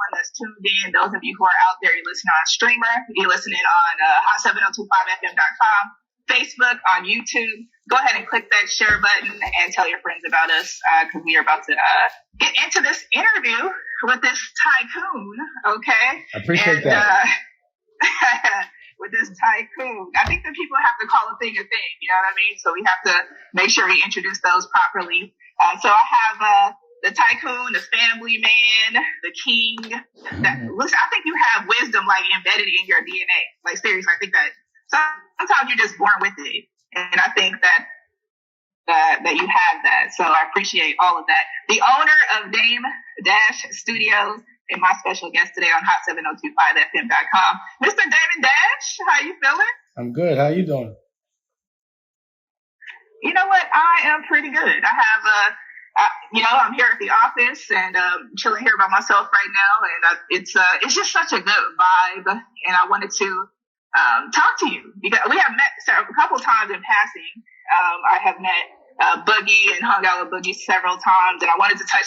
everyone that's tuned in. Those of you who are out there, you're listening on Streamer, you're listening on hot7025fm.com, Facebook, on YouTube. Go ahead and click that share button and tell your friends about us because we are about to get into this interview with this tycoon, okay? I appreciate that. With this tycoon. I think that people have to call a thing a thing, you know what I mean? So we have to make sure we introduce those properly. So I have the tycoon, the family man, the king. Listen, I think you have wisdom like embedded in your DNA. Like seriously, I think that sometimes you're just born with it. And I think that you have that. So I appreciate all of that. The owner of Dame Dash Studios and my special guest today on hot7025fm.com, Mr. Damon Dash. How you feeling? I'm good. How you doing? You know what? I am pretty good. I have I'm here at the office and chilling here by myself right now, and it's just such a good vibe. And I wanted to talk to you because we have met a couple times in passing. I have met Boogie and hung out with Boogie several times, and I wanted to touch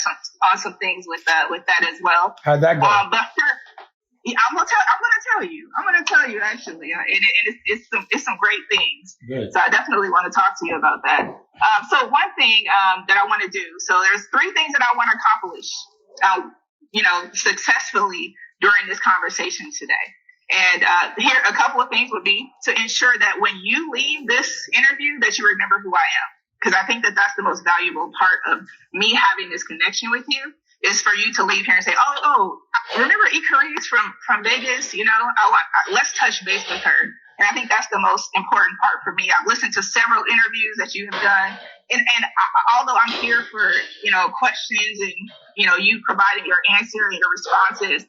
on some things with that as well. How'd that go? But I'm gonna tell you actually, and it's some great things. Good. So I definitely want to talk to you about that. So one thing that I want to do. So there's 3 things that I want to accomplish, successfully during this conversation today. And here a couple of things would be to ensure that when you leave this interview, that you remember who I am. Because I think that that's the most valuable part of me having this connection with you is for you to leave here and say, oh, remember Icarice from Vegas? Let's touch base with her. And I think that's the most important part for me. I've listened to several interviews that you have done. And although I'm here for, questions and, you providing your answer and your responses,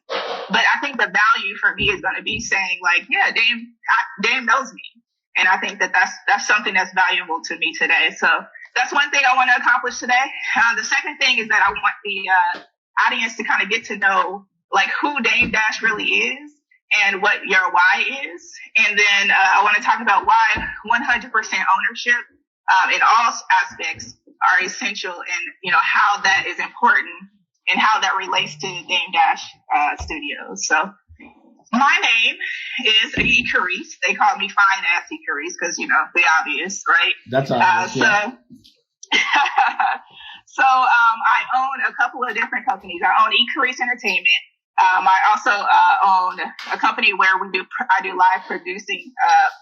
but I think the value for me is going to be saying like, yeah, Dame knows me. And I think that that's something that's valuable to me today. So that's one thing I want to accomplish today. The second thing is that I want the audience to kind of get to know like who Dame Dash really is and what your why is. And then I want to talk about why 100% ownership in all aspects are essential and, how that is important and how that relates to Dame Dash Studios. So my name is Icarice. They call me Fine Ass Icarice because, the obvious, right? That's obvious, yeah. So I own a couple of different companies. I own Icarice Entertainment. I also own a company where I do live producing.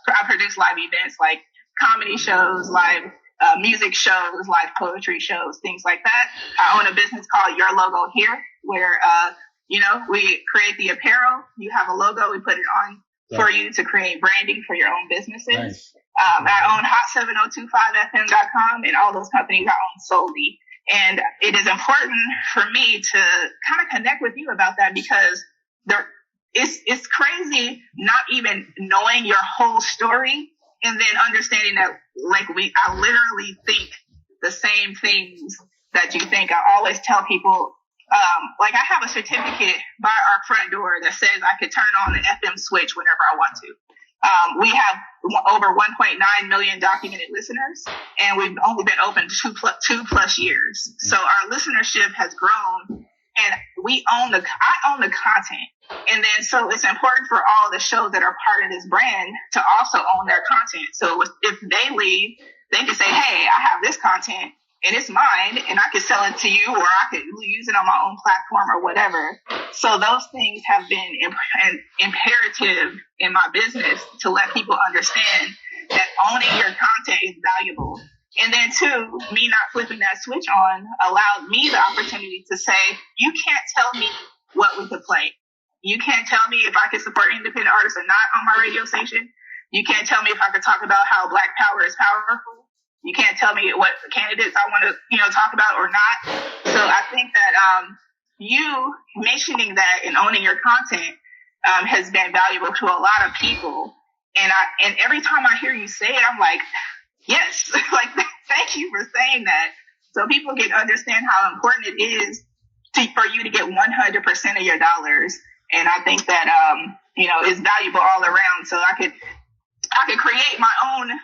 I produce live events like comedy shows, live music shows, live poetry shows, things like that. I own a business called Your Logo Here, where we create the apparel. You have a logo, we put it on for you to create branding for your own businesses. Nice. I own hot7025fm.com, and all those companies I own solely. And it is important for me to kind of connect with you about that because it's crazy not even knowing your whole story and then understanding that I literally think the same things that you think. I always tell people, I have a certificate by our front door that says I could turn on the FM switch whenever I want to. We have over 1.9 million documented listeners, and we've only been open 2+ years. So our listenership has grown, and I own the content. And then, so it's important for all the shows that are part of this brand to also own their content. So if they leave, they can say, hey, I have this content and it's mine, and I could sell it to you, or I could use it on my own platform or whatever. So those things have been imperative in my business to let people understand that owning your content is valuable. And then 2, me not flipping that switch on allowed me the opportunity to say, you can't tell me what we could play. You can't tell me if I can support independent artists or not on my radio station. You can't tell me if I could talk about how Black power is powerful. You can't tell me what candidates I want to, talk about or not. So I think that you mentioning that and owning your content has been valuable to a lot of people. And every time I hear you say it, I'm like, yes, thank you for saying that. So people can understand how important it is for you to get 100% of your dollars. And I think that, is valuable all around. So I could create my own,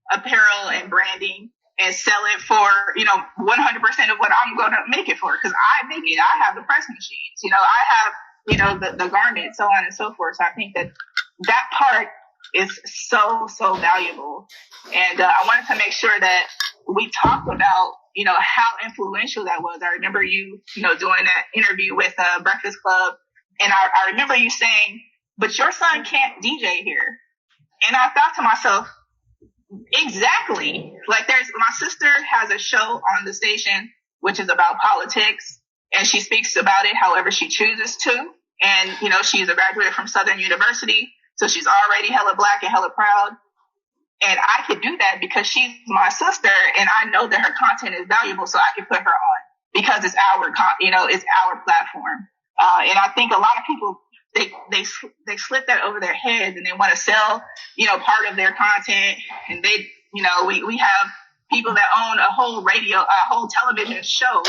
apparel and branding and sell it for, 100% of what I'm going to make it for. Cause I make it. I have the press machines, I have, the garment, so on and so forth. So I think that part is so, so valuable. And I wanted to make sure that we talk about, how influential that was. I remember you, doing that interview with Breakfast Club. And I remember you saying, but your son can't DJ here. And I thought to myself, exactly. Like my sister has a show on the station, which is about politics, and she speaks about it however she chooses to. And, she's a graduate from Southern University. So she's already hella Black and hella proud. And I could do that because she's my sister and I know that her content is valuable. So I can put her on because it's it's our platform. And I think a lot of people, they slip that over their heads and they want to sell, part of their content. And they, we have people that own a whole television show,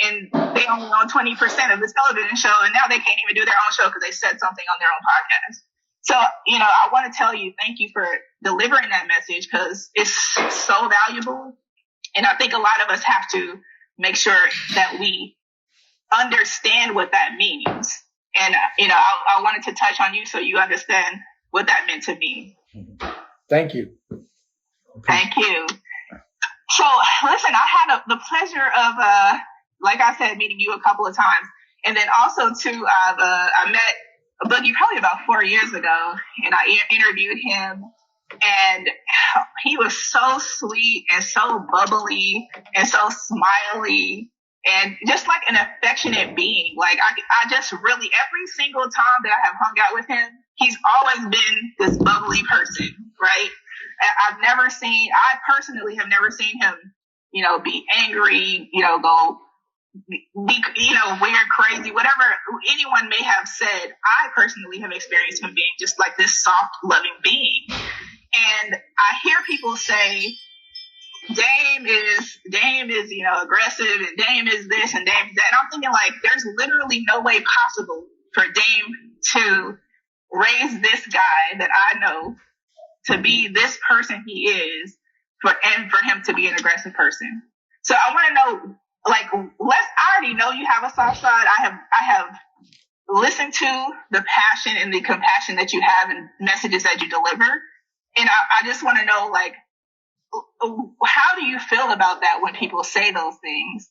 and they only own 20% of this television show. And now they can't even do their own show because they said something on their own podcast. So, I want to tell you, thank you for delivering that message because it's so valuable. And I think a lot of us have to make sure that we understand what that means. And, I wanted to touch on you so you understand what that meant to me. Thank you. Thank you. So, listen, I had the pleasure of, like I said, meeting you a couple of times. And then also, too, I met Boogie probably about 4 years ago, and I interviewed him. And he was so sweet and so bubbly and so smiley and just like an affectionate being. Like I just really, every single time that I have hung out with him, he's always been this bubbly person, right? I personally have never seen him, be angry, go be, weird, crazy, whatever anyone may have said. I personally have experienced him being just like this soft, loving being. And I hear people say, Dame is, aggressive, and Dame is this and Dame is that. And I'm thinking like, there's literally no way possible for Dame to raise this guy that I know to be this person he is and for him to be an aggressive person. So I want to know, like, I already know you have a soft side. I have listened to the passion and the compassion that you have and messages that you deliver. And I just want to know, like, how do you feel about that when people say those things?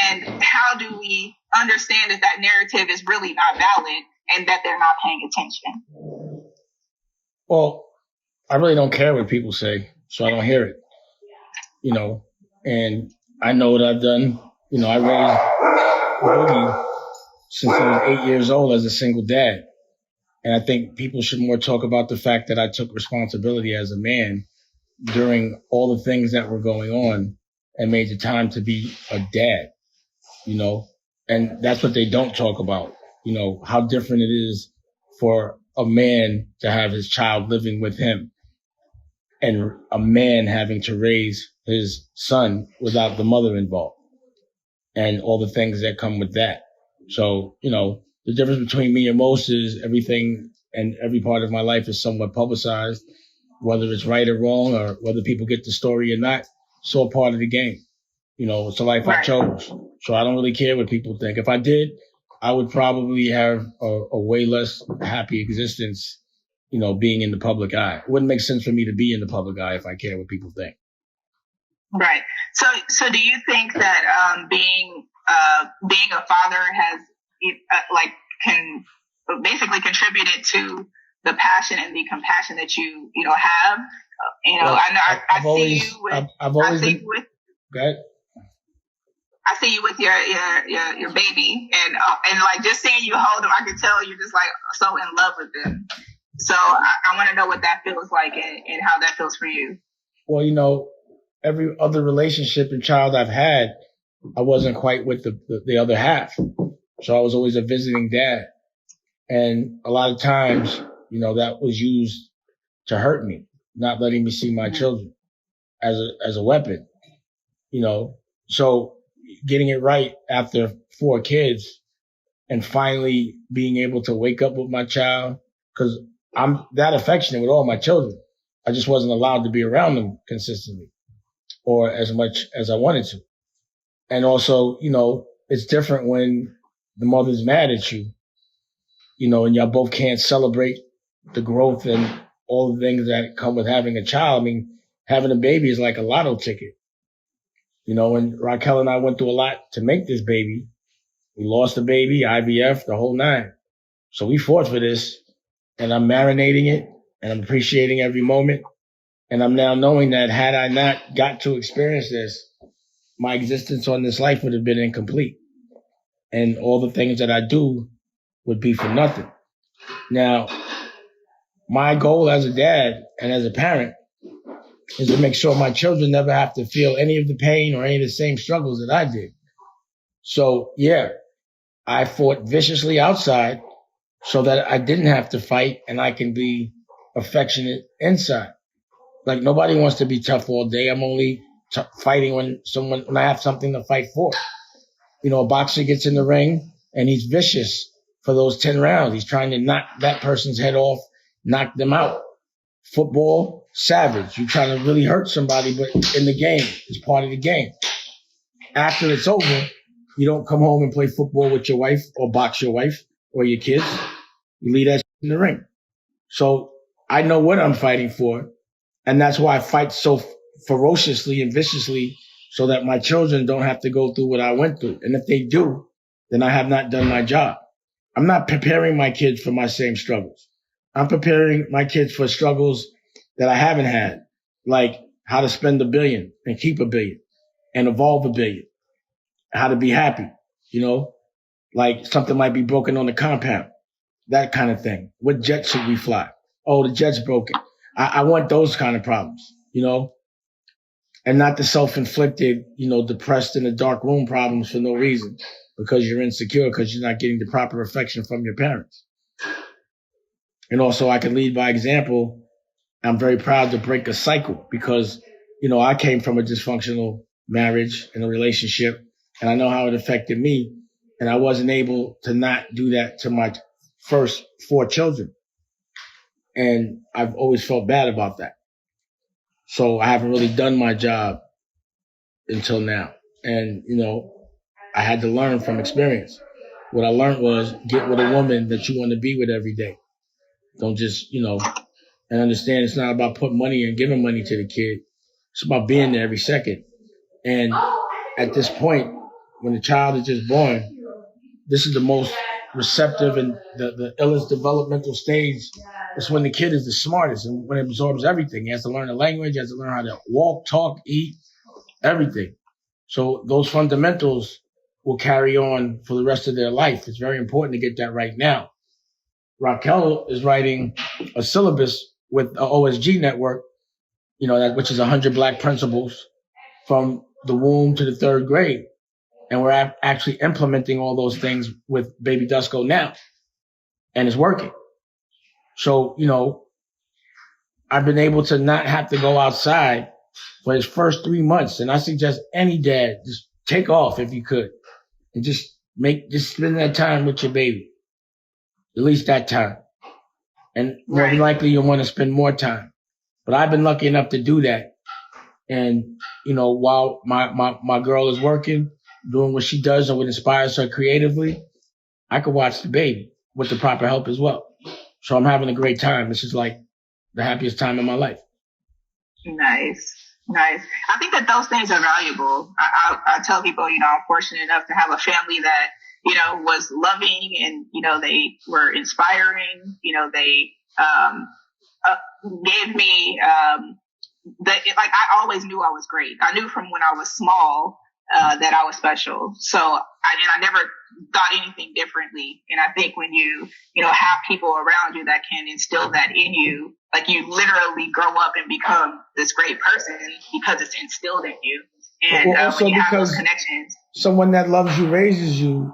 And how do we understand that narrative is really not valid and that they're not paying attention? Well, I really don't care what people say, so I don't hear it, and I know what I've done. I raised Boogie since I was 8 years old as a single dad. And I think people should more talk about the fact that I took responsibility as a man during all the things that were going on and made the time to be a dad, and that's what they don't talk about, how different it is for a man to have his child living with him and a man having to raise his son without the mother involved and all the things that come with that. So, the difference between me and most is everything and every part of my life is somewhat publicized, whether it's right or wrong or whether people get the story or not. It's all part of the game. It's a life I chose. So I don't really care what people think. If I did, I would probably have a way less happy existence, being in the public eye. It wouldn't make sense for me to be in the public eye if I care what people think. Right. So do you think that being a father has can basically contributed to the passion and the compassion that you have? Well, I see you with. I've always been. Go ahead. I see you with your baby, and like just seeing you hold him, I can tell you're just like so in love with them. So I want to know what that feels like and how that feels for you. Well, every other relationship and child I've had, I wasn't quite with the other half. So I was always a visiting dad. And a lot of times, that was used to hurt me, not letting me see my children as a weapon, So getting it right after 4 kids and finally being able to wake up with my child, because I'm that affectionate with all my children. I just wasn't allowed to be around them consistently. or as much as I wanted to. And also, it's different when the mother's mad at you, and y'all both can't celebrate the growth and all the things that come with having a child. I mean, having a baby is like a lotto ticket. And Raquel and I went through a lot to make this baby. We lost the baby, IVF, the whole nine. So we fought for this, and I'm marinating it, and I'm appreciating every moment. And I'm now knowing that had I not got to experience this, my existence on this life would have been incomplete. And all the things that I do would be for nothing. Now, my goal as a dad and as a parent is to make sure my children never have to feel any of the pain or any of the same struggles that I did. So, yeah, I fought viciously outside so that I didn't have to fight and I can be affectionate inside. Like, nobody wants to be tough all day. I'm only fighting when I have something to fight for. A boxer gets in the ring and he's vicious for those 10 rounds. He's trying to knock that person's head off, knock them out. Football, savage. You're trying to really hurt somebody, but in the game, it's part of the game. After it's over, you don't come home and play football with your wife or box your wife or your kids. You leave that in the ring. So I know what I'm fighting for. And that's why I fight so ferociously and viciously so that my children don't have to go through what I went through. And if they do, then I have not done my job. I'm not preparing my kids for my same struggles. I'm preparing my kids for struggles that I haven't had, like how to spend $1 billion and keep $1 billion and evolve $1 billion, how to be happy, like something might be broken on the compound, that kind of thing. What jet should we fly? Oh, the jet's broken. I want those kind of problems, and not the self-inflicted, depressed in a dark room problems for no reason because you're insecure, because you're not getting the proper affection from your parents. And also I can lead by example. I'm very proud to break a cycle because, I came from a dysfunctional marriage and a relationship, and I know how it affected me. And I wasn't able to not do that to my first 4 children. And I've always felt bad about that. So I haven't really done my job until now. And, I had to learn from experience. What I learned was get with a woman that you want to be with every day. Don't just, and understand it's not about putting money and giving money to the kid. It's about being there every second. And at this point, when the child is just born, this is the most receptive and the illest developmental stage. It's when the kid is the smartest and when it absorbs everything. He has to learn the language, he has to learn how to walk, talk, eat, everything. So those fundamentals will carry on for the rest of their life. It's very important to get that right now. Raquel is writing a syllabus with an OSG network, which is 100 Black principles from the womb to the 3rd grade. And we're actually implementing all those things with baby Dusko now. And it's working. So, I've been able to not have to go outside for his first 3 months. And I suggest any dad just take off if you could and just spend that time with your baby. At least that time. And more than likely you'll want to spend more time. But I've been lucky enough to do that. And, while my girl is working, doing what she does and what inspires her creatively, I could watch the baby with the proper help as well. So I'm having a great time. This is like the happiest time in my life. Nice. I think that those things are valuable. I tell people, I'm fortunate enough to have a family that, was loving and, they were inspiring. They gave me I always knew I was great. I knew from when I was small that I was special. So I never thought anything differently. And I think when you have people around you that can instill that in you, like you literally grow up and become this great person because it's instilled in you. And when you have those connections, someone that loves you raises you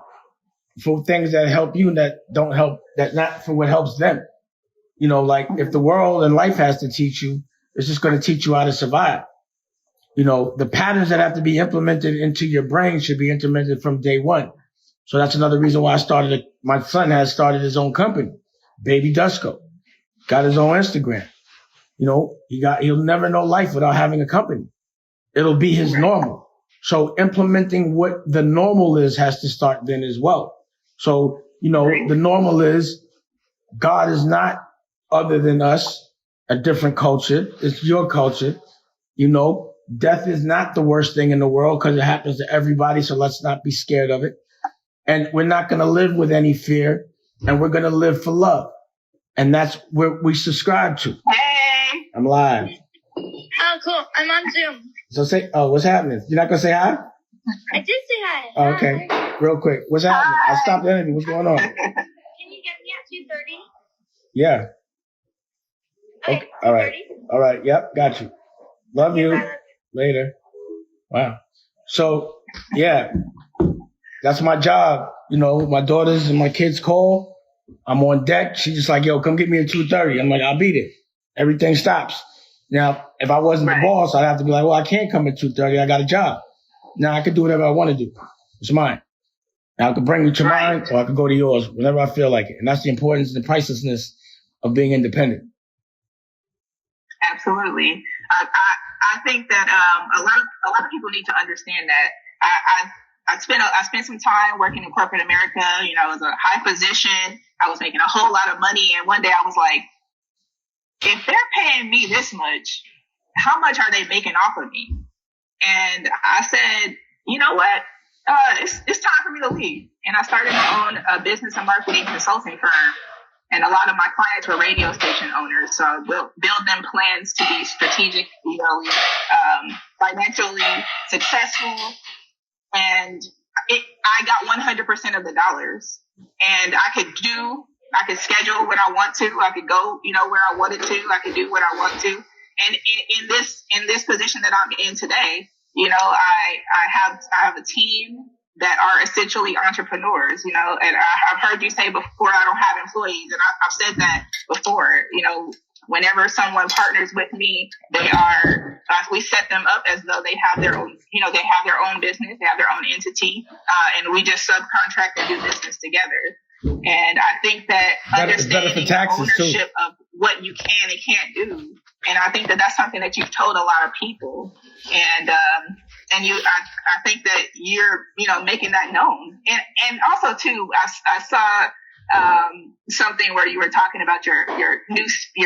for things that help you and that don't help, that not for what helps them. If the world and life has to teach you, it's just going to teach you how to survive. The patterns that have to be implemented into your brain should be implemented from day one. So that's another reason why my son has started his own company, Baby Dusko, got his own Instagram. He'll never know life without having a company. it'll be his normal. So implementing what the normal is has to start then as well. So, the normal is God is not other than us, a different culture. It's your culture. Death is not the worst thing in the world because it happens to everybody. So let's not be scared of it. And we're not going to live with any fear, and we're going to live for love. And that's what we subscribe to. Hey. I'm live. Oh, cool. I'm on Zoom. So what's happening? You're not going to say hi? I did say hi. Oh, okay. Hi. Real quick. What's happening? Hi. I stopped the interview. What's going on? Can you get me at 2:30? Yeah. Okay. All right. 2:30? All right. Yep. Got you. Love you. Bye. Later. Wow. So, yeah, that's my job. My daughters and my kids call. I'm on deck. She's just like, yo, come get me at 2:30. I'm like, I'll be there. Everything stops. Now, if I wasn't the boss, I'd have to be like, well, I can't come at 2:30. I got a job. Now I can do whatever I want to do. It's mine. Now I can bring you to mine, or I can go to yours whenever I feel like it. And that's the importance and the pricelessness of being independent. Absolutely. I think that a lot of people need to understand that. I spent some time working in corporate America. It was a high position. I was making a whole lot of money, and one day I was like, if they're paying me this much, how much are they making off of me? And I said, you know what? It's time for me to leave. And I started my own business and marketing consulting firm. And a lot of my clients were radio station owners. So I build them plans to be strategic, financially successful. And I got 100% of the dollars. And I could schedule when I want to. I could go, where I wanted to. I could do what I want to. And in this position that I'm in today, I have a team that are essentially entrepreneurs, and I've heard you say before, I don't have employees, and I've said that before. Whenever someone partners with me, we set them up as though they have their own, they have their own business, they have their own entity, and we just subcontract and do business together. And I think that understanding ownership of what you can and can't do, and I think that that's something that you've told a lot of people, and I think that you're, making that known, and also too, I saw something where you were talking about your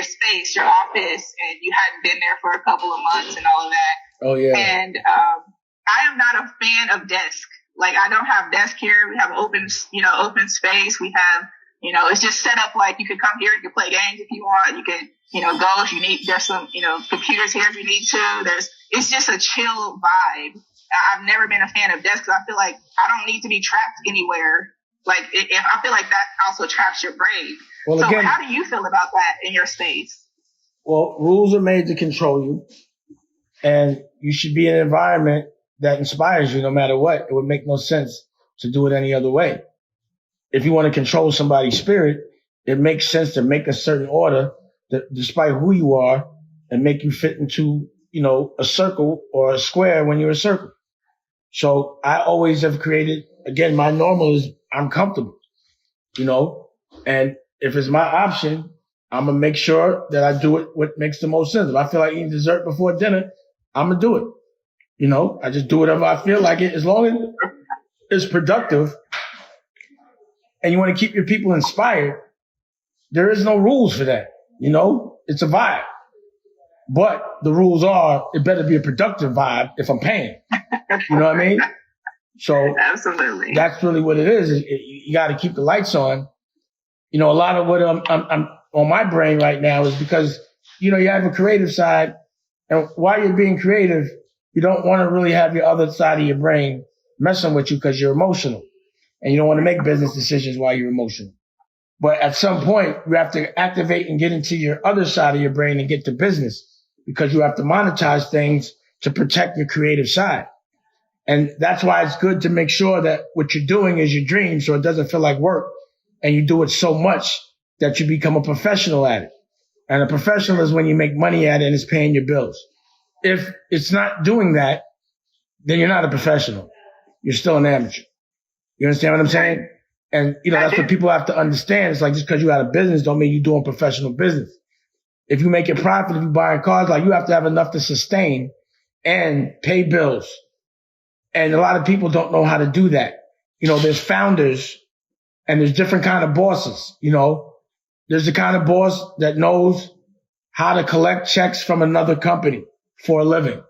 space, your office, and you hadn't been there for a couple of months and all of that. Oh yeah. And I am not a fan of desk. Like, I don't have desk here. We have open space. We have, it's just set up like you could come here, you could play games if you want. You could, go if you need. There's some, computers here if you need to. It's just a chill vibe. I've never been a fan of desks because I feel like I don't need to be trapped anywhere. Like, if I feel like that also traps your brain. Well, so again, how do you feel about that in your space? Well, rules are made to control you, and you should be in an environment that inspires you no matter what. It would make no sense to do it any other way. If you want to control somebody's spirit, it makes sense to make a certain order that, despite who you are, and make you fit into, a circle or a square when you're a circle. So I always have created, again, my normal is I'm comfortable, and if it's my option, I'm going to make sure that I do it what makes the most sense. If I feel like eating dessert before dinner, I'm going to do it. I just do whatever I feel like it, as long as it's productive and you want to keep your people inspired. There is no rules for that. It's a vibe. But the rules are, it better be a productive vibe if I'm paying. You know what I mean? So absolutely, that's really what it is. You got to keep the lights on. A lot of what I'm on my brain right now is because, you have a creative side, and while you're being creative, you don't want to really have your other side of your brain messing with you because you're emotional, and you don't want to make business decisions while you're emotional. But at some point, you have to activate and get into your other side of your brain and get to business, because you have to monetize things to protect your creative side. And that's why it's good to make sure that what you're doing is your dream, so it doesn't feel like work, and you do it so much that you become a professional at it. And a professional is when you make money at it and it's paying your bills. If it's not doing that, then you're not a professional. You're still an amateur. You understand what I'm saying? And, that's what people have to understand. It's like, just because you have a business don't mean you're doing professional business. If you make it profit, if you're buying cars, like, you have to have enough to sustain and pay bills. And a lot of people don't know how to do that. There's founders and there's different kind of bosses. There's the kind of boss that knows how to collect checks from another company for a living.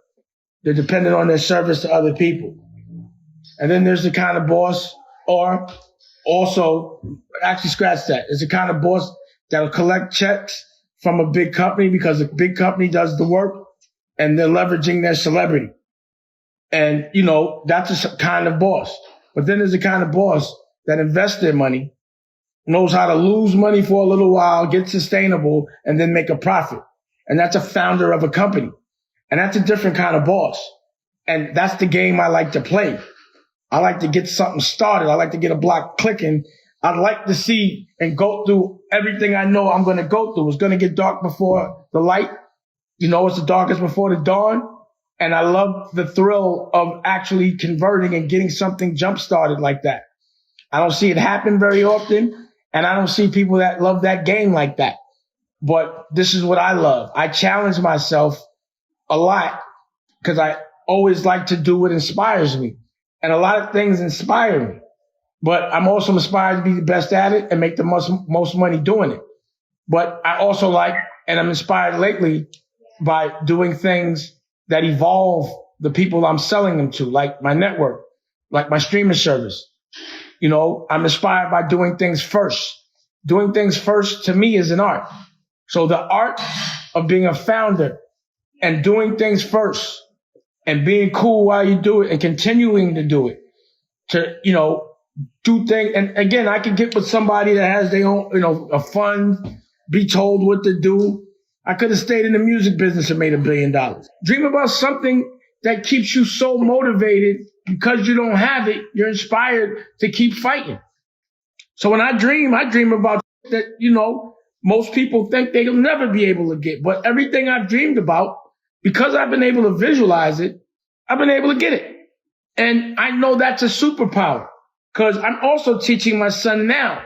They're dependent on their service to other people. And then there's the kind of boss, or also, actually scratch that. It's the kind of boss that'll collect checks from a big company because a big company does the work and they're leveraging their celebrity. And, that's a kind of boss. But then there's the kind of boss that invests their money, knows how to lose money for a little while, get sustainable, and then make a profit. And that's a founder of a company. And that's a different kind of boss. And that's the game I like to play. I like to get something started. I like to get a block clicking. I'd like to see and go through everything I know I'm going to go through. It's going to get dark before the light. It's the darkest before the dawn. And I love the thrill of actually converting and getting something jump started like that. I don't see it happen very often. And I don't see people that love that game like that. But this is what I love. I challenge myself a lot because I always like to do what inspires me. And a lot of things inspire me. But I'm also inspired to be the best at it and make the most money doing it. But I also like, and I'm inspired lately by doing things that evolve the people I'm selling them to, like my network, like my streaming service. I'm inspired by doing things first. Doing things first to me is an art. So the art of being a founder and doing things first and being cool while you do it and continuing to do it, to, do things. And again, I could get with somebody that has their own, a fund, be told what to do. I could have stayed in the music business and made $1 billion. Dream about something that keeps you so motivated because you don't have it. You're inspired to keep fighting. So when I dream about that, most people think they'll never be able to get. But everything I've dreamed about, because I've been able to visualize it, I've been able to get it. And I know that's a superpower because I'm also teaching my son now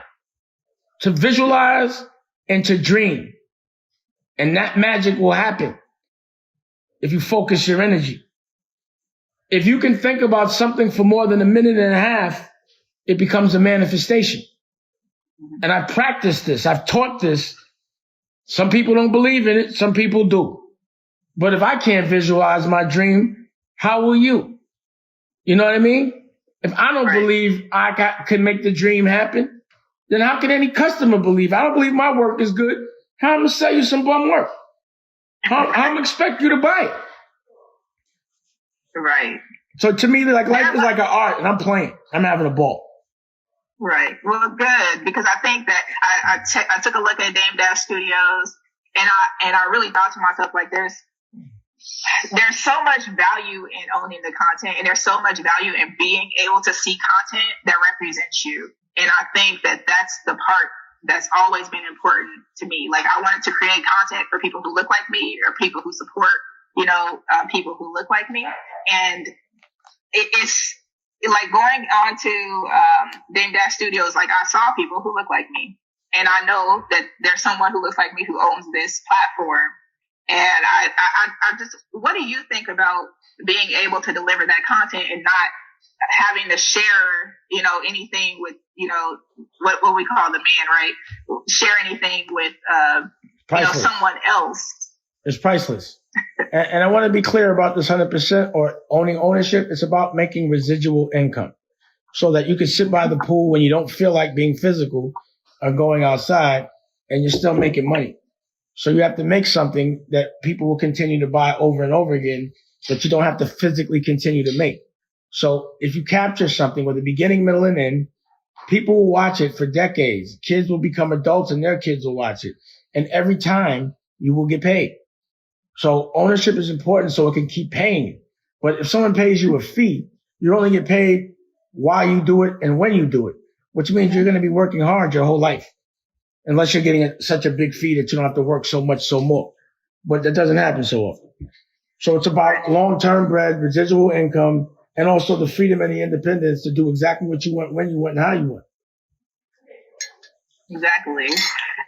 to visualize and to dream. And that magic will happen if you focus your energy. If you can think about something for more than a minute and a half, it becomes a manifestation. And I practice this. I've taught this. Some people don't believe in it. Some people do. But if I can't visualize my dream, how will you? You know what I mean? If I don't believe can make the dream happen, then how can any customer believe? I don't believe my work is good. How am I going to sell you some bum work? How am I going to expect you to buy it? Right. So to me, life is like an art, and I'm playing. I'm having a ball. Right. Well, good, because I think that I took a look at Dame Dash Studios, and I really thought to myself, like, there's so much value in owning the content, and there's so much value in being able to see content that represents you. And I think that that's the part that's always been important to me. Like, I wanted to create content for people who look like me or people who support, people who look like me. And it's like going on to Dame Dash Studios, like, I saw people who look like me. And I know that there's someone who looks like me who owns this platform. And I just, what do you think about being able to deliver that content and not having to share, anything with, what we call the man, right? Share anything with, someone else. It's priceless. And I want to be clear about this 100% or owning ownership. It's about making residual income so that you can sit by the pool when you don't feel like being physical or going outside and you're still making money. So you have to make something that people will continue to buy over and over again, but you don't have to physically continue to make. So if you capture something with a beginning, middle, and end, people will watch it for decades. Kids will become adults and their kids will watch it. And every time you will get paid. So ownership is important so it can keep paying you. But if someone pays you a fee, you only get paid while you do it and when you do it, which means you're going to be working hard your whole life. Unless you're getting such a big fee that you don't have to work so more. But that doesn't happen so often. So it's about long-term bread, residual income, and also the freedom and the independence to do exactly what you want, when you want, and how you want. Exactly.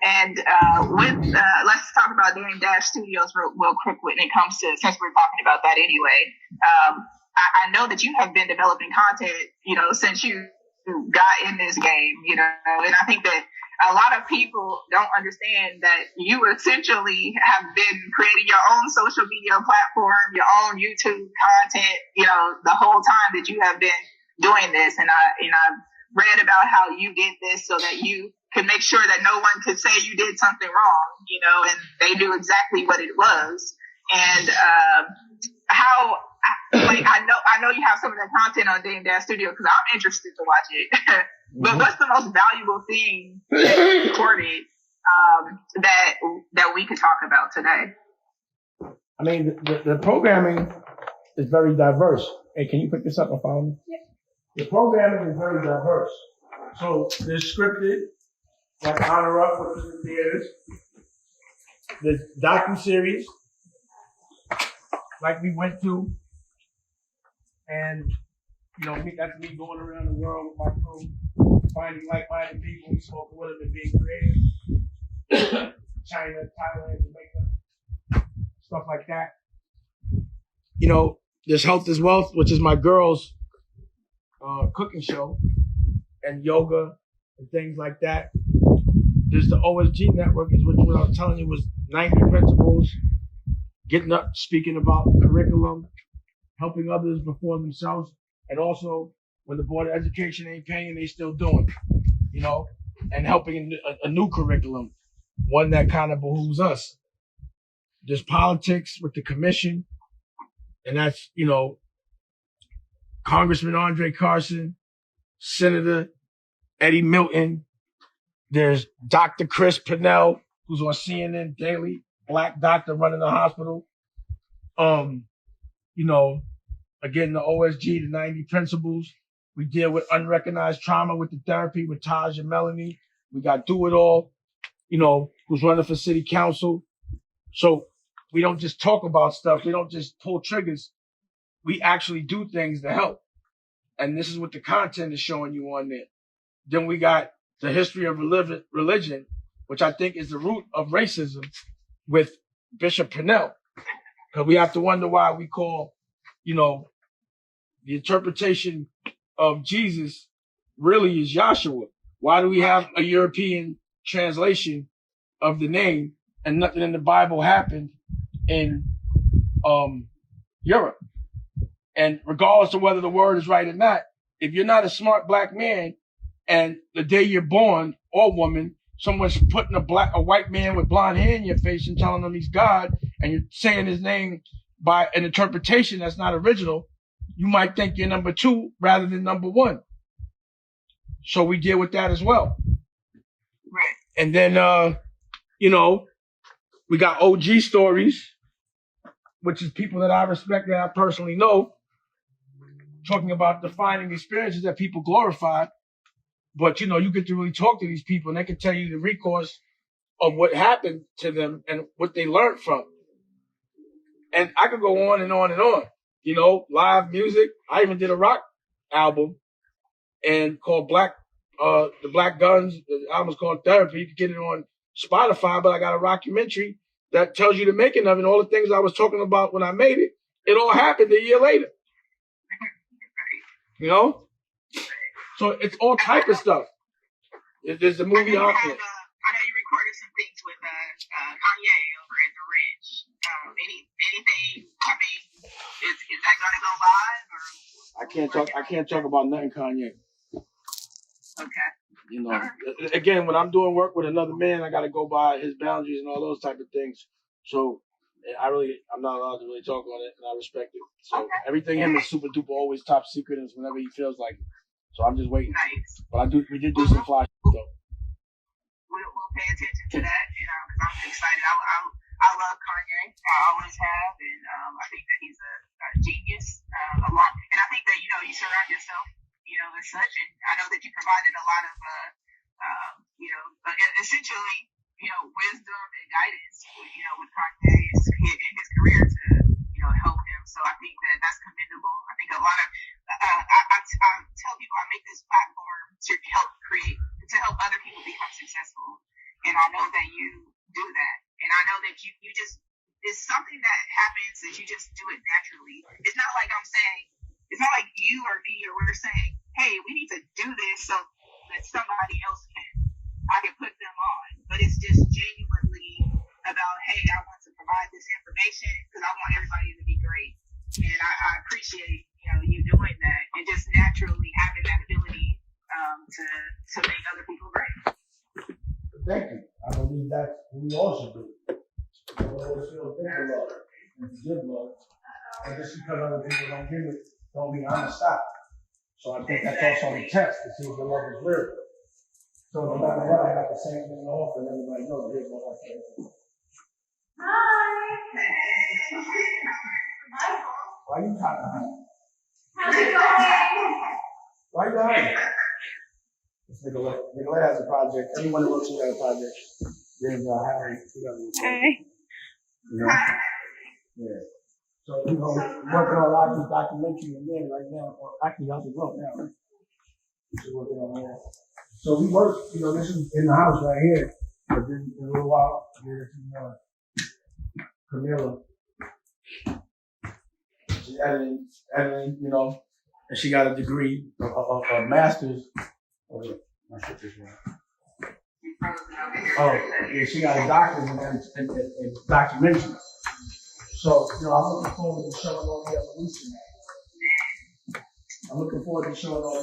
And let's talk about Dame Dash Studios real quick when it comes to, since we're talking about that anyway. I know that you have been developing content, since you got in this game, and I think that a lot of people don't understand that you essentially have been creating your own social media platform, your own YouTube content, the whole time that you have been doing this. And I've read about how you did this so that you could make sure that no one could say you did something wrong, and they knew exactly what it was. And I know you have some of that content on Dame Dash Studio because I'm interested to watch it. But what's the most valuable thing that you recorded that we could talk about today? I mean, the programming is very diverse. Hey, can you pick this up and follow me? Yeah. The programming is very diverse. So there's scripted, like Honor Up, which is in theaters. There's docu-series, like we went to. And, that's me going around the world with my crew, finding like-minded people, smoking with them and being creative. China, Thailand, Jamaica, stuff like that. There's Health is Wealth, which is my girls' cooking show, and yoga and things like that. There's the OSG network, is what I was telling you was 90 principles, getting up, speaking about curriculum, helping others before themselves, and also when the Board of Education ain't paying, they still doing it, and helping a new curriculum, one that kind of behooves us. There's politics with the commission, and that's, Congressman Andre Carson, Senator Eddie Milton. There's Dr. Chris Pennell, who's on CNN daily, black doctor running the hospital. Again, the OSG, the 90 principles. We deal with unrecognized trauma with the therapy with Taj and Melanie. We got Do It All, who's running for city council. So we don't just talk about stuff. We don't just pull triggers. We actually do things to help. And this is what the content is showing you on there. Then we got the history of religion, which I think is the root of racism, with Bishop Pennell. Because we have to wonder why we call, the interpretation of Jesus really is Yahshua. Why do we have a European translation of the name and nothing in the Bible happened in Europe? And regardless of whether the word is right or not, if you're not a smart black man and the day you're born or woman, someone's putting a white man with blonde hair in your face and telling him he's God, and you're saying his name by an interpretation that's not original, you might think you're number two rather than number one. So we deal with that as well. Right. And then, we got OG stories, which is people that I respect, that I personally know, talking about defining experiences that people glorify. But, you get to really talk to these people and they can tell you the recourse of what happened to them and what they learned from. And I could go on and on and on, live music. I even did a rock album and called the Black Guns. The album's called Therapy. You can get it on Spotify, but I got a rockumentary that tells you the making of it and all the things I was talking about when I made it. It all happened a year later. So it's all type of stuff. There's the movie out there. I know you recorded some things with Kanye over at the Ranch. Anything? I mean, is that going to go live? Or I can't talk about nothing Kanye. Okay. Again, when I'm doing work with another man, I got to go by his boundaries and all those type of things. So I'm not allowed to really talk on it, and I respect it. So everything him is super duper, always top secret, is whenever he feels like it. So I'm just waiting. Nice. But we did do some fly shit, though. We'll pay attention to that, because I'm excited. I love Kanye. I always have, and I think that he's a genius. And I think that you surround yourself, as such. And I know that you provided a lot of, essentially, wisdom and guidance, with Kanye in his career to, help him. So I think that that's commendable. I think a lot of, I tell people I make this platform to help other people become successful. And I know that you do that. And I know that you just, it's something that happens that you just do it naturally. It's not like I'm saying, it's not like you or me or we're saying, hey, we need to do this so that somebody else I can put them on. But it's just genuinely about, hey, I want to provide this information because I want everybody to be great. And I appreciate, you doing that and just naturally having that ability to make other people great. Thank you. I believe that's what we all should do. We always feel good love and give love. And just because other people don't give it, don't mean I'm gonna stop. So I think that's also a test to see if the love is real. So no matter what, I got the same thing to offer, and everybody knows here's what I say. Hi. Why you hiding? How's it going? Why you hiding? It's Nicolette. Nicolette has a project. Everyone who works here has a project. There's Harry. Hi. Yeah. So, we're working on a lot of these documentaries and then right now, or actually, I should go now, right? We're working on that. So we work, this is in the house right here. But then in a little while, this is Camilla. She's editing, and she got a degree, a master's. Oh, yeah, she got a doctorate in documentary. So, I'm looking forward to showing all the evolution. I'm looking forward to showing all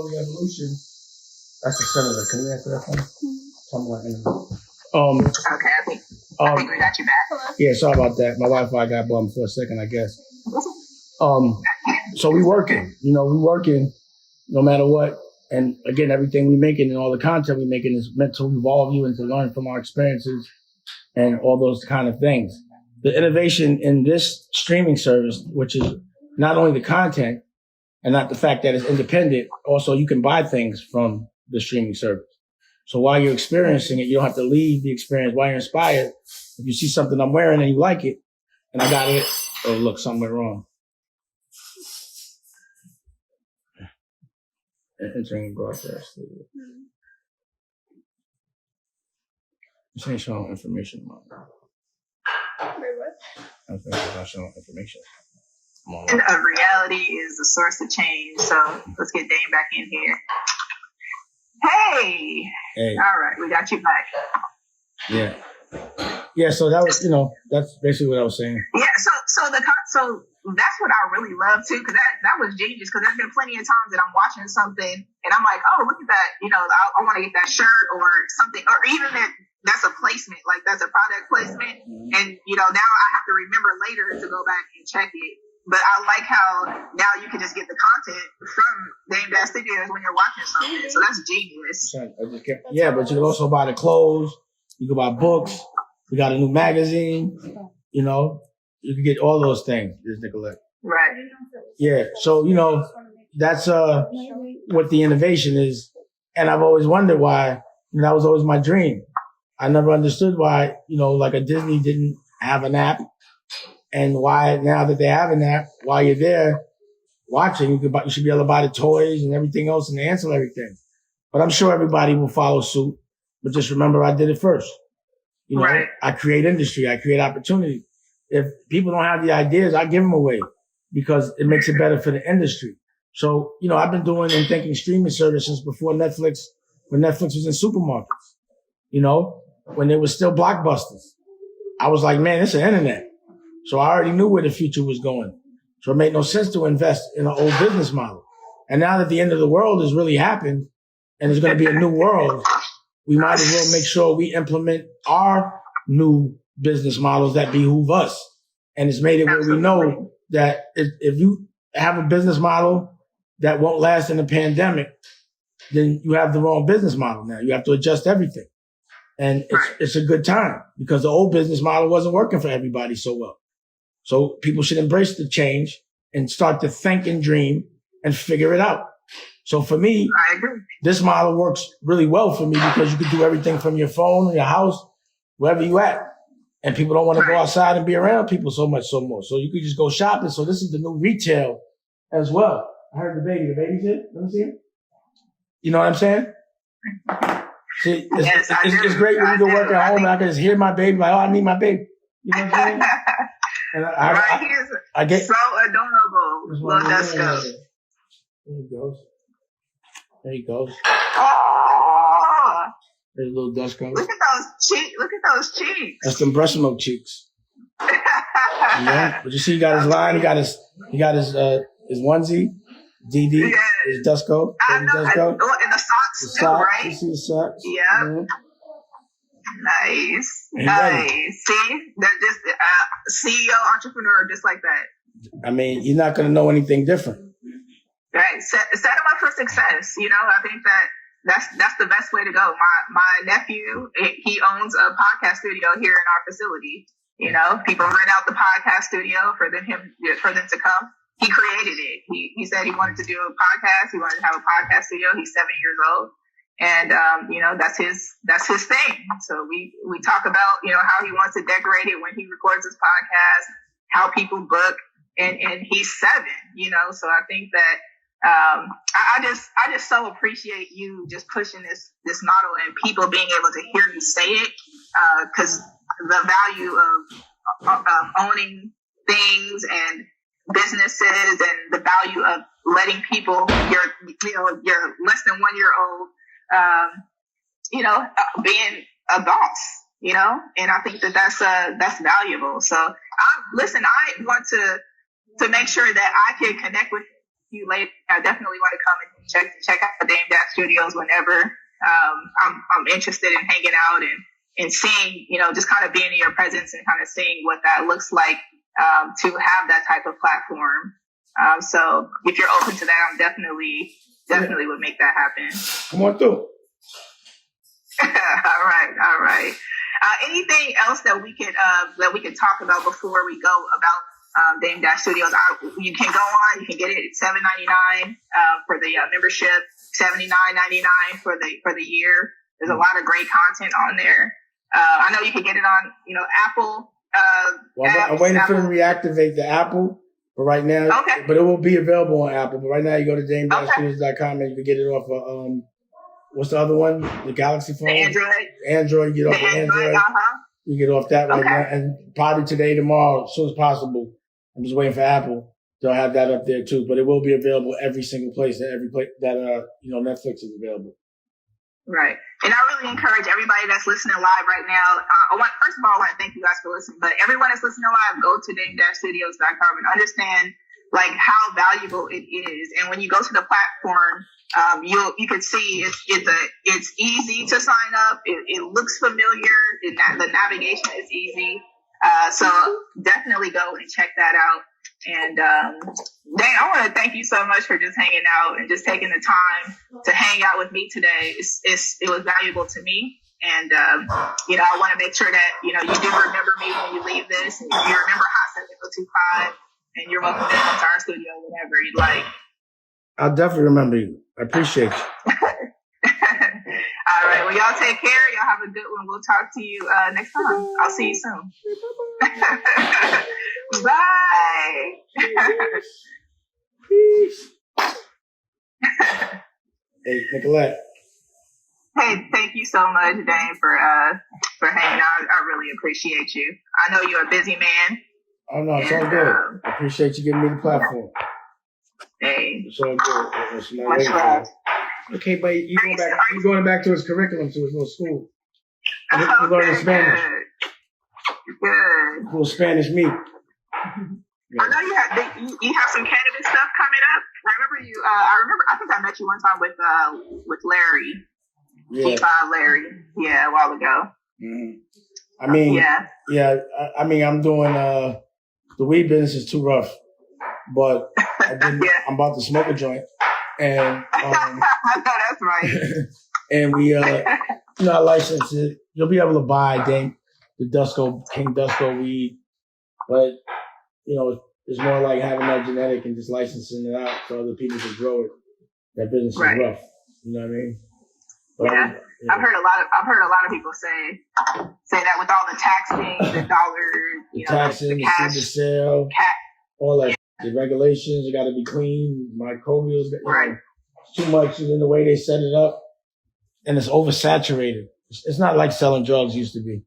the evolution. That's the senator. Can you answer that for me? Something like that. Okay, I think we got you back. Yeah, sorry about that. My Wi-Fi got bumped for a second, I guess. So we working, no matter what. And again, everything we making and all the content we making is meant to evolve you and to learn from our experiences and all those kind of things. The innovation in this streaming service, which is not only the content and not the fact that it's independent, also you can buy things from the streaming service. So while you're experiencing it, you don't have to leave the experience. While you're inspired, if you see something I'm wearing and you like it, and I got it, oh look, something went wrong. Entering broadcast. This ain't showing information. I think it's not showing information. And reality is the source of change. So let's get Dane back in here. Hey. All right, we got you back. Yeah. Yeah. So that was, that's basically what I was saying. Yeah. So that's what I really love too, because that was genius. Because there's been plenty of times that I'm watching something and I'm like, oh, look at that. I want to get that shirt or something, or even that's a placement, like that's a product placement. And now I have to remember later to go back and check it. But I like how now you can just get the content from Dame Dad Studios when you're watching something. So that's genius. Yeah, but you can also buy the clothes. You can buy books. We got a new magazine. You can get all those things. There's Nicolette. Right. Yeah. So, that's what the innovation is. And I've always wondered why, that was always my dream. I never understood why, like a Disney didn't have an app. And why now that they have an app, while you're there watching, you should be able to buy the toys and everything else and the ancillary things. But I'm sure everybody will follow suit. But just remember, I did it first. Right. I create industry. I create opportunity. If people don't have the ideas, I give them away because it makes it better for the industry. So, I've been doing and thinking streaming services before Netflix, when Netflix was in supermarkets, when they were still blockbusters. I was like, man, it's the internet. So I already knew where the future was going. So it made no sense to invest in an old business model. And now that the end of the world has really happened and there's going to be a new world, we might as well make sure we implement our new business models that behoove us. And it's made it where we know that if you have a business model that won't last in a pandemic, then you have the wrong business model now. You have to adjust everything. And it's a good time because the old business model wasn't working for everybody so well. So people should embrace the change and start to think and dream and figure it out. So for me, I agree. This model works really well for me because you can do everything from your phone, your house, wherever you at. And people don't want to go outside and be around people so much more. So you could just go shopping. So this is the new retail as well. I heard the baby's here. Let me see him. You know what I'm saying? See, it's great when you can work at home and I can just hear my baby, like, oh, I need my baby. You know what I'm saying? And I get so adorable, little Dusko. There he goes. There he goes. Oh, there's little Dusko. Look at those cheeks. That's them breast milk cheeks. Yeah, but you see, he got his line. He got his onesie, DD, his Dusko. I know. Dusko. And the socks too, right? You see the socks? Yeah. Nice. See, they're just CEO entrepreneur, just like that. I mean, you're not gonna know anything different. Right. Set them up for success. You know, I think that's the best way to go. My nephew, he owns a podcast studio here in our facility. You know, people rent out the podcast studio for them to come. He created it. He said he wanted to do a podcast. He wanted to have a podcast studio. He's 7 years old. And, you know, that's his thing. So we talk about, you know, how he wants to decorate it when he records his podcast, how people book, and he's 7, you know, so I think that, I just so appreciate you just pushing this model and people being able to hear you say it, cause the value of owning things and businesses and the value of letting people, your less than 1 year old, being a boss, you know, and I think that's valuable. So I want to make sure that I can connect with you later. I definitely want to come and check out the Dame Dash Studios whenever. I'm interested in hanging out and seeing, you know, just kind of being in your presence and kind of seeing what that looks like, to have that type of platform. So if you're open to that, I'm definitely would make that happen. Come on through. All right. Anything else that we could talk about before we go about Dame Dash Studios? You can go on. You can get it at $7.99 for the membership, $79.99 for the year. There's a lot of great content on there. I know you can get it on, you know, Apple. I'm waiting for them to reactivate the Apple. But right now, but it will be available on Apple. But right now, you go to damedashstudios.com and you can get it off of, what's the other one? The Galaxy phone? Android. You get off of Android. You get off that right now. And probably today, tomorrow, as soon as possible. I'm just waiting for Apple. They'll have that up there too. But it will be available every single place, every place that, Netflix is available. Right. And I really encourage everybody that's listening live right now. First of all, I want to thank you guys for listening. But everyone that's listening live, go to dame-studios.com and understand like how valuable it is. And when you go to the platform, you can see it's easy to sign up. It looks familiar. The navigation is easy. So definitely go and check that out. And Dane, I want to thank you so much for just hanging out and just taking the time to hang out with me today. It was valuable to me. And, I want to make sure that, you do remember me when you leave this. And you remember Hot 7025. And you're welcome to come to our studio whenever you'd like. I'll definitely remember you. I appreciate you. All right. Well, y'all take care. Y'all have a good one. We'll talk to you next time. I'll see you soon. Bye. Peace. Hey, Nicolette. Hey, thank you so much, Dane, for hanging out. I really appreciate you. I know you're a busy man. Oh no, it's all good. I appreciate you giving me the platform. Hey. It's all good. It's much love. Okay, but you going back to his curriculum, to his little school. You learning Spanish. Good. A little Spanish meat. Yeah. I know you have some cannabis stuff coming up. I think I met you one time with Larry. Yeah. G5 Larry. Yeah, a while ago. Mm-hmm. I'm doing the weed business is too rough, but I'm about to smoke a joint, and that's right. And we I license it. You'll be able to buy the King Dusko weed, but it's more like having that genetic and just licensing it out so other people can grow it. That business is rough. You know what I mean? But I've heard a lot of people say that with all the taxing, the dollars, the taxing, the cash, the sale, all that. The regulations, you got to be clean. Microbials, it's too much. And then the way they set it up, and it's oversaturated. It's not like selling drugs used to be,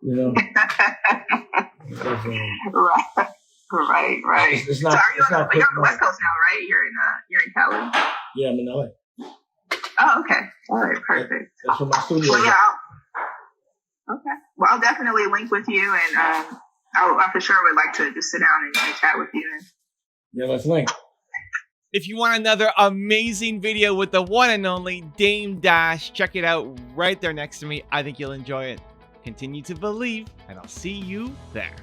you know. Right. It's not. So are you it's on, not you're on the West Coast now, right? You're in Cali. Yeah, I'm in LA. Oh, okay. All right, perfect. That's where my studio Well, is. yeah. Okay. Well, I'll definitely link with you, and I for sure would like to just sit down and chat with you. Yeah, let's link. If you want another amazing video with the one and only Dame Dash, check it out right there next to me. I think you'll enjoy it. Continue to believe, and I'll see you there.